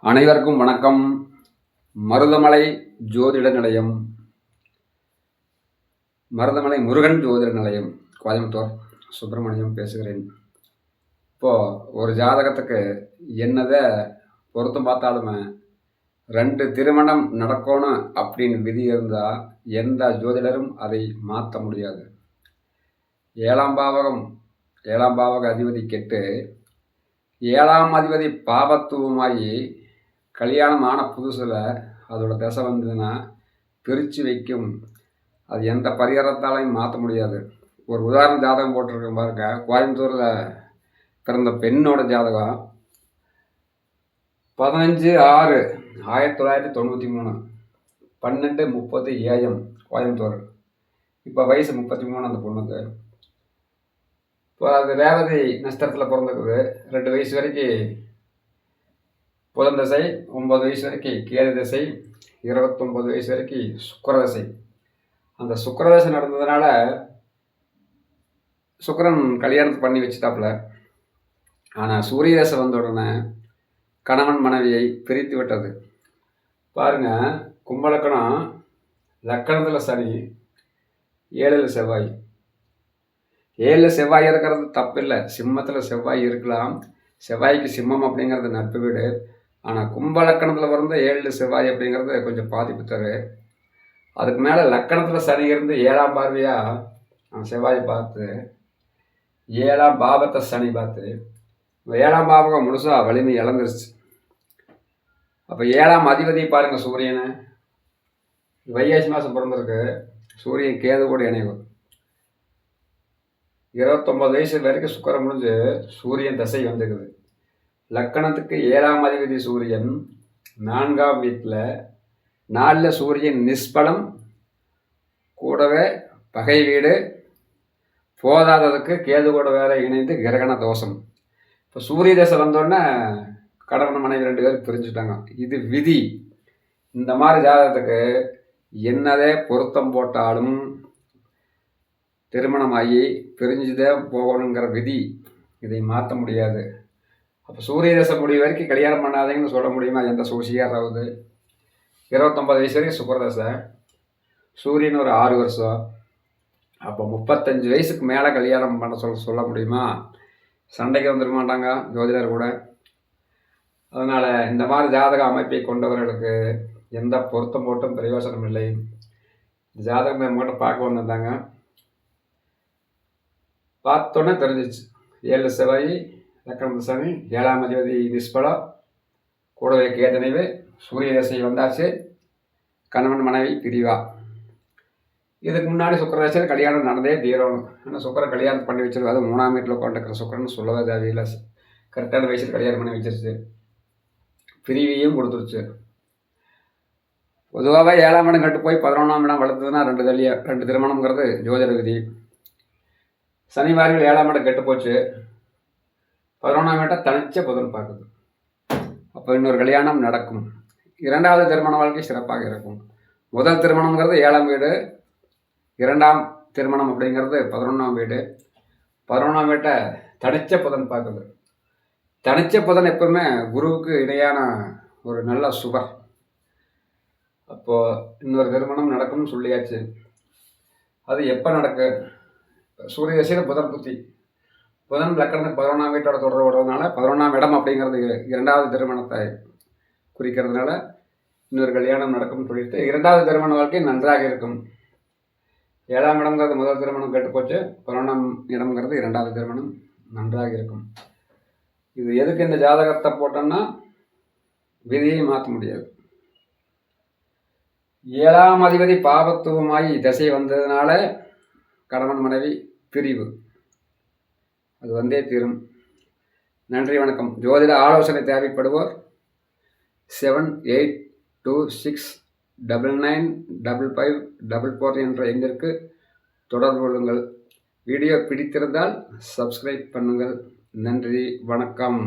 அனைவருக்கும் வணக்கம். மருதமலை ஜோதிட நிலையம், மருதமலை முருகன் ஜோதிட நிலையம், கோயம்புத்தூர் சுப்பிரமணியம் பேசுகிறேன். இப்போது ஒரு ஜாதகத்துக்கு என்னதை பொருத்தம் பார்த்தாலுமே 2 திருமணம் நடக்கணும் அப்படின்னு விதி இருந்தால் எந்த ஜோதிடரும் அதை மாற்ற முடியாது. 7ஆம் பாவக அதிபதி கெட்டு 7ஆம் அதிபதி பாபத்துவமாகி கல்யாணம் ஆன புதுசில் அதோட தசை வந்ததுன்னா பிரித்து வைக்கும். அது எந்த பரிகாரத்தாலையும் மாற்ற முடியாது. ஒரு உதாரண ஜாதகம் போட்டிருக்கேன் பாருங்க. கோயம்புத்தூரில் பிறந்த பெண்ணோட ஜாதகம் 15/6/1993 12:30 AM கோயம்புத்தூர். இப்போ வயசு 33 அந்த பொண்ணுக்கு. இப்போ அது ரேவதி நட்சத்திரத்தில் பிறந்துக்குது. 2 வயசு வரைக்கும் புதன் தசை, 9 வயசு வரைக்கும் கேது தசை, 29 வயசு வரைக்கும் சுக்கிரதசை. அந்த சுக்கிரதசை நடந்ததுனால சுக்கிரன் கல்யாணத்தை பண்ணி வச்சுட்டாப்புல. ஆனால் சூரிய தசை வந்த உடனே கணவன் மனைவியை பிரித்து விட்டது. பாருங்க, கும்பலக்கணம் லக்கணத்தில் சனி, 7ல் செவ்வாய். 7ல் செவ்வாய் இருக்கிறது தப்பில்லை. சிம்மத்தில் செவ்வாய் இருக்கலாம். செவ்வாய்க்கு சிம்மம் அப்படிங்கிறது நட்பு வீடு. ஆனால் கும்பலக்கணத்தில் பிறந்த 7ல் செவ்வாய் அப்படிங்கிறது கொஞ்சம் பாதிப்பு தரும். அதுக்கு மேலே லக்கணத்தில் சனி இருந்து 7ஆம் பார்வையாக செவ்வாயை பார்த்து 7ஆம் பாவத்தை சனி பார்த்து 7ஆம் பாவகம் முழுசாக வலிமை இழந்துருச்சு. அப்போ 7ஆம் அதிபதி பாருங்கள், சூரியனை வைகாசி மாதம் பிறந்திருக்கு. சூரியன் கேது கூட இணைவு. 29 வயசு வரைக்கும் சுக்கிரம் முடிஞ்சு சூரியன் தசை வந்துக்குது. லக்கணத்துக்கு 7ஆம் அதிபதி சூரியன் 4ஆம் வீட்டில், 4ல் சூரியன் நிஷ்பலம், கூடவே பகை வீடு, போதாததுக்கு கேது கூட வேற இணைந்து கிரகண தோஷம். இப்போ சூரிய தசை வந்தோடனே கணவன் மனைவி 2 பேரும் பிரிஞ்சுட்டாங்க. இது விதி. இந்த மாதிரி ஜாதகத்துக்கு என்னதே பொருத்தம் போட்டாலும் திருமணமாகி பிரிஞ்சுதே போகணுங்கிற விதி. இதை மாற்ற முடியாது. அப்போ சூரிய தசை முடிவு வரைக்கும் கல்யாணம் பண்ணாதீங்கன்னு சொல்ல முடியுமா? எந்த சூழ்ச்சியாராவது? 29 வயசு வரைக்கும் சுக்கிரதசை, சூரியன் ஒரு 6 வருஷம். அப்போ 35 வயசுக்கு மேலே கல்யாணம் பண்ண சொல்ல முடியுமா? சண்டைக்கு வந்துட மாட்டாங்க ஜோதிடர் கூட. அதனால் இந்த மாதிரி ஜாதக அமைப்பை கொண்டவர்களுக்கு எந்த பொருத்தம் போட்டும் பிரயோசனம் இல்லை. ஜாதகம் நம்மகிட்ட பார்க்க வந்திருந்தாங்க. பார்த்தோன்னே தெரிஞ்சிச்சு. 7 செவ்வாய், லக்கணத்து சனி, 7ஆம் அதிபதி நிஷ்பலம், கூடவே கேதனைவு, சூரிய தசை வந்தாச்சு, கணவன் மனைவி பிரிவா. இதுக்கு முன்னாடி சுக்கிரதசையில் கல்யாணம் நடந்தே தீரணும். ஆனால் சுக்கிரன் கல்யாணம் பண்ணி வச்சிருக்கு. அது 3ஆம் வீட்டில் கொண்டிருக்கிற சுக்கிரன் சொல்லவே தேவையில்லை. கரெக்டான வயசில் கல்யாணம் பண்ணி வச்சிருச்சு. பிரிவியும் கொடுத்துருச்சு. பொதுவாகவே 7ஆம் இடம் கட்டு போய் 11ஆம் இடம் வளர்த்ததுன்னா 2 திருமணம்ங்கிறது ஜோதிட விதி. சனி வாரிகள் 7ஆம் இடம் கெட்டு போச்சு. 11ஆம் இடம் தனிச்ச புதன் பார்க்குது. அப்போ இன்னொரு கல்யாணம் நடக்கும். 2வது திருமண வாழ்க்கை சிறப்பாக இருக்கும். முதல் திருமணம்ங்கிறது 7ஆம் வீடு, 2ஆம் திருமணம் அப்படிங்கிறது 11ஆம் வீடு. 11ஆம் வீட்டை தனிச்ச புதன் பார்க்குது. தனிச்ச புதன் எப்பவுமே குருவுக்கு இணையான ஒரு நல்ல சுபர். அப்போது இன்னொரு திருமணம் நடக்கும்னு சொல்லியாச்சு. அது எப்போ நடக்கு? சூரிய தசையில் புதன் புத்தி. புதன் லக்கணத்துக்கு 11ஆம் வீட்டோட தொடர்பு விடுறதுனால 11ஆம் இடம் அப்படிங்கிறது 2வது திருமணத்தை குறிக்கிறதுனால இன்னொரு கல்யாணம் நடக்கும்னு சொல்லிட்டு 2வது திருமண வாழ்க்கை நன்றாக இருக்கும். 7ஆம் இடம்ங்கிறது முதல் திருமணம் கெட்டுப்போச்சு. 11ஆம் இடம்ங்கிறது 2வது திருமணம் நன்றாக இருக்கும். இது எதுக்கு இந்த ஜாதகத்தை போட்டோன்னா விதியை மாற்ற முடியாது. 7ஆம் அதிபதி பாபத்துவமாகி தசை வந்ததுனால கணவன் மனைவி பிரிவு. அது வந்தே தீரும். நன்றி, வணக்கம். ஜோதிட ஆலோசனை தேவைப்படுவோர் 7826995544 என்ற எண்ணிற்கு தொடர்பு கொள்ளுங்கள். வீடியோ பிடித்திருந்தால் சப்ஸ்கிரைப் பண்ணுங்கள். நன்றி, வணக்கம்.